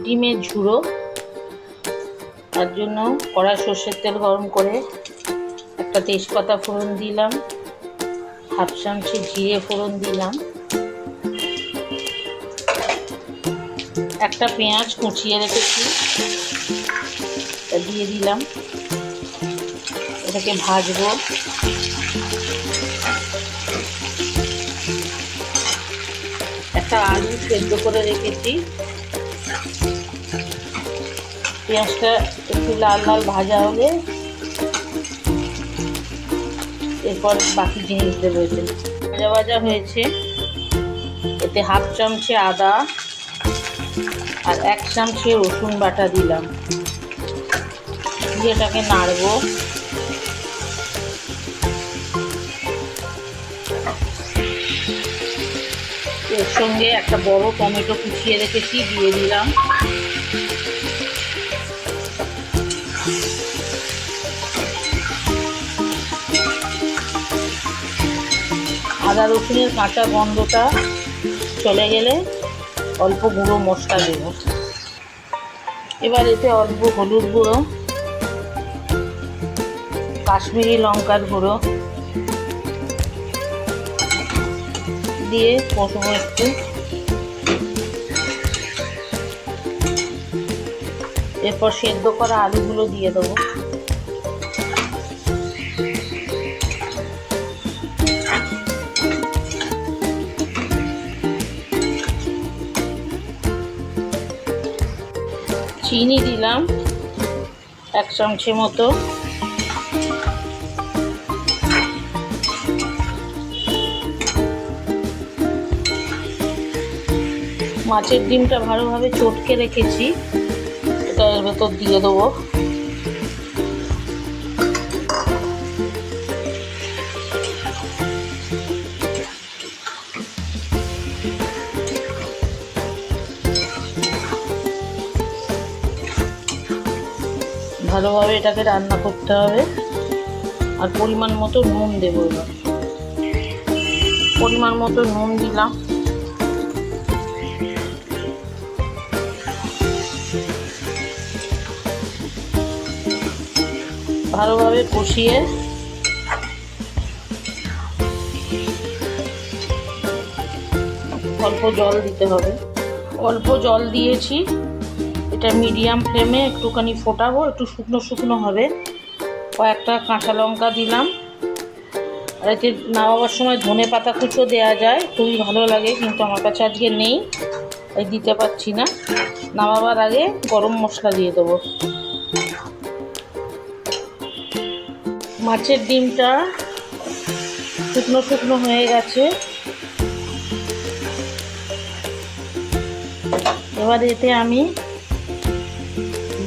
ডিমের ঝুড়ো। তার জন্য কড়াই সর্ষের তেল গরম করে একটা তেজপাতা ফোড়ন দিলাম, হাফ চামচি জিরে ফোড়ন দিলাম, একটা পেঁয়াজ কুচিয়ে রেখেছি দিয়ে দিলাম। এটাকে ভাজবো। একটা আলু সেদ্ধ করে রেখেছি। পেঁয়াজটা একটু লাল লাল ভাজা হলে এরপর বাকি জিনিস দেবো। এতে ভাজা ভাজা হয়েছে। এতে হাফ চামচে আদা আর 1 চামচে রসুন বাটা দিলাম, দিয়ে এটাকে নাড়বো। এর সঙ্গে একটা বড় টমেটো কুচিয়ে রেখেছি দিয়ে দিলাম। আদা রসুনের কাঁচা গন্ধটা চলে গেলে অল্প গুঁড়ো মশলা দেব। এবার এতে অল্প হলুদ গুঁড়ো, কাশ্মীরি লঙ্কার গুঁড়ো দিয়ে কষবো একটু। এরপর সেদ্ধ করা আলুগুলো দিয়ে দেবো। চিনি দিলাম 1 চামচে মতো। মাছের ডিমটা ভালোভাবে চটকে রেখেছি, এটা এর ভেতর দিয়ে দেবো। ভালোভাবে এটাকে রান্না করতে হবে। আর পরিমাণ মতো নুন দেবো। এবার পরিমাণ মতো নুন দিলাম। ভালোভাবে কষিয়ে অল্প জল দিতে হবে। অল্প জল দিয়েছি। এটা মিডিয়াম ফ্লেমে একটুখানি ফোটাবো, একটু শুকনো শুকনো হবে। কয়েকটা কাঁচা লঙ্কা দিলাম। আর এতে নামাবার সময় ধনে পাতা কুচো দেওয়া যায়, খুবই ভালো লাগে, কিন্তু আমার কাছে আজকে নেই, তাই দিতে পারছি না। নামাবার আগে গরম মশলা দিয়ে দেবো। মাছের ডিমটা শুকনো শুকনো হয়ে গেছে। এবার এতে আমি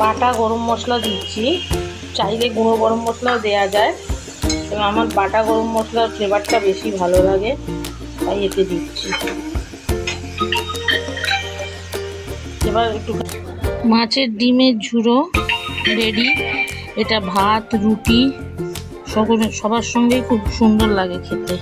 বাটা গরম মশলা দিচ্ছি। চাইলে গুঁড়ো গরম মশলাও দেওয়া যায়, তবে আমার বাটা গরম মশলার ফ্লেভারটা বেশি ভালো লাগে, তাই এতে দিচ্ছি। এবার একটু মাছের ডিমের ঝুড়ো রেডি। এটা ভাত, রুটি সবার সঙ্গেই খুব সুন্দর লাগে খেতে।